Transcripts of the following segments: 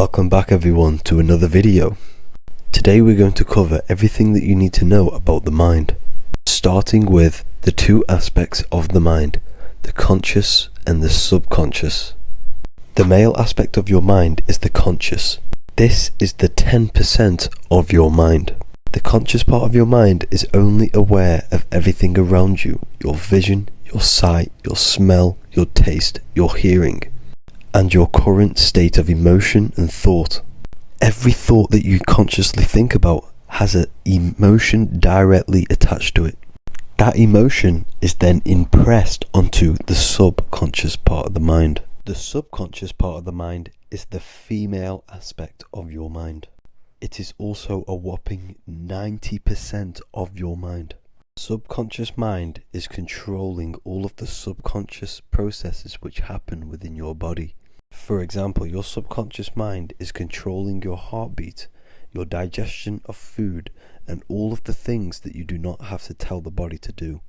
Welcome back everyone to another video. Today we're going to cover everything that you need to know about the mind, starting with the two aspects of the mind, the conscious and the subconscious. The male aspect of your mind is the conscious. This is the 10% of your mind. The conscious part of your mind is only aware of everything around you, your vision, your sight, your smell, your taste, your hearing, and your current state of emotion and thought. Every thought that you consciously think about has an emotion directly attached to it. That emotion is then impressed onto the subconscious part of the mind. The subconscious part of the mind is the female aspect of your mind. It is also a whopping 90% of your mind. Subconscious mind is controlling all of the subconscious processes which happen within your body. For example, your subconscious mind is controlling your heartbeat, your digestion of food, and all of the things that you do not have to tell the body to do.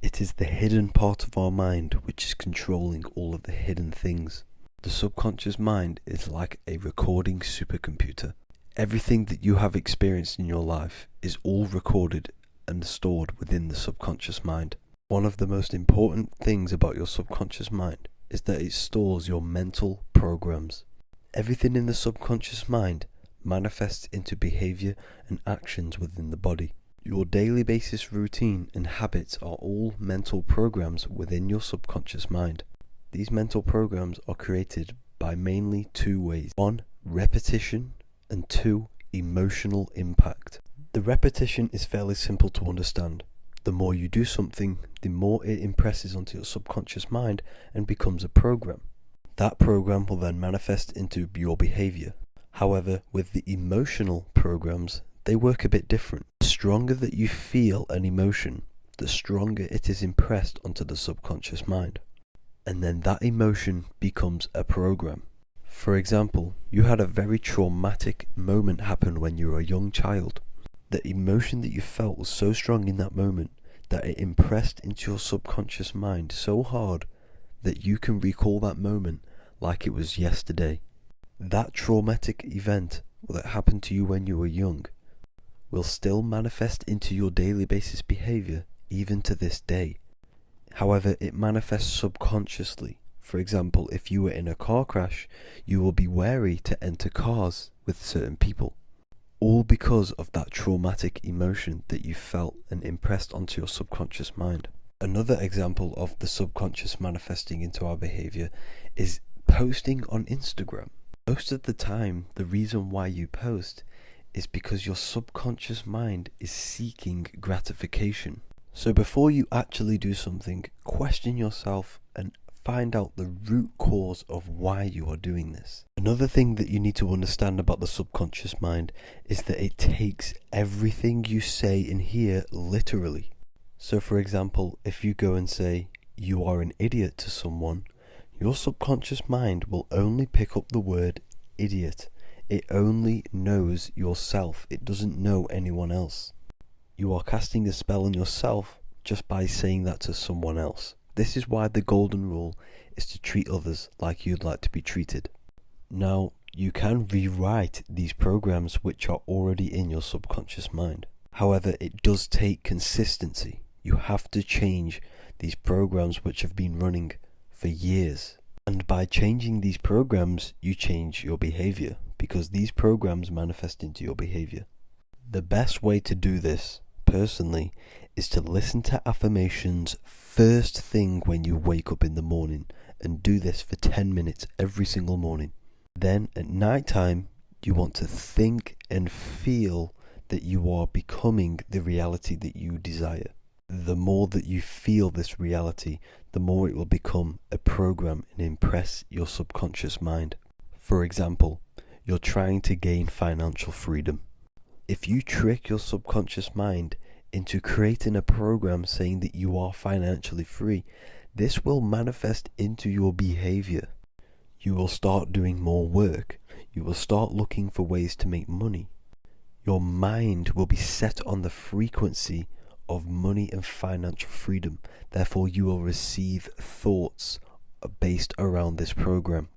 It is the hidden part of our mind which is controlling all of the hidden things. The subconscious mind is like a recording supercomputer. Everything that you have experienced in your life is all recorded and stored within the subconscious mind. One of the most important things about your subconscious mind is that it stores your mental programs. Everything in the subconscious mind manifests into behavior and actions within the body. Your daily basis routine and habits are all mental programs within your subconscious mind. These mental programs are created by mainly two ways. 1. Repetition, and 2. Emotional impact. The repetition is fairly simple to understand. The more you do something, the more it impresses onto your subconscious mind and becomes a program. That program will then manifest into your behavior. However, with the emotional programs, they work a bit different. The stronger that you feel an emotion, the stronger it is impressed onto the subconscious mind. And then that emotion becomes a program. For example, you had a very traumatic moment happen when you were a young child. The emotion that you felt was so strong in that moment that it impressed into your subconscious mind so hard that you can recall that moment like it was yesterday. That traumatic event that happened to you when you were young will still manifest into your daily basis behavior even to this day. However, it manifests subconsciously. For example, if you were in a car crash, you will be wary to enter cars with certain people. All because of that traumatic emotion that you felt and impressed onto your subconscious mind. Another example of the subconscious manifesting into our behavior is posting on Instagram. Most of the time, the reason why you post is because your subconscious mind is seeking gratification. So before you actually do something, question yourself and find out the root cause of why you are doing this. Another thing that you need to understand about the subconscious mind is that it takes everything you say and hear literally. So for example, if you go and say, "You are an idiot" to someone, your subconscious mind will only pick up the word idiot. It only knows yourself. It doesn't know anyone else. You are casting a spell on yourself just by saying that to someone else. This is why the golden rule is to treat others like you'd like to be treated. Now, you can rewrite these programs which are already in your subconscious mind. However, it does take consistency. You have to change these programs which have been running for years. And by changing these programs, you change your behavior, because these programs manifest into your behavior. The best way to do this, personally, is to listen to affirmations first thing when you wake up in the morning, and do this for 10 minutes every single morning. Then at night time, you want to think and feel that you are becoming the reality that you desire. The more that you feel this reality, the more it will become a program and impress your subconscious mind. For example, you're trying to gain financial freedom. If you trick your subconscious mind into creating a program saying that you are financially free, this will manifest into your behavior. You will start doing more work. You will start looking for ways to make money. Your mind will be set on the frequency of money and financial freedom. Therefore, you will receive thoughts based around this program.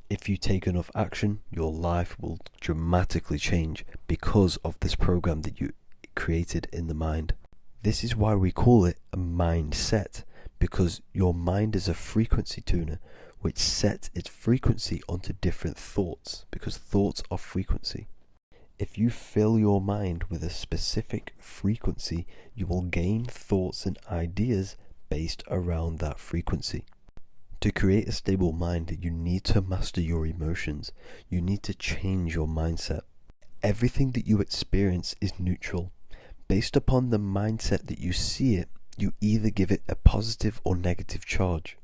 If you take enough action, your life will dramatically change because of this program that you created in the mind. This is why we call it a mindset, because your mind is a frequency tuner which sets its frequency onto different thoughts, because thoughts are frequency. If you fill your mind with a specific frequency, you will gain thoughts and ideas based around that frequency. To create a stable mind, you need to master your emotions. You need to change your mindset. Everything that you experience is neutral. Based upon the mindset that you see it, you either give it a positive or negative charge.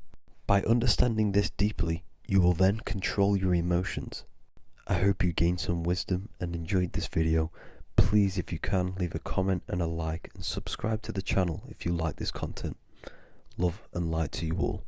By understanding this deeply, you will then control your emotions. I hope you gained some wisdom and enjoyed this video. Please, if you can, leave a comment and a like, and subscribe to the channel if you like this content. Love and light to you all.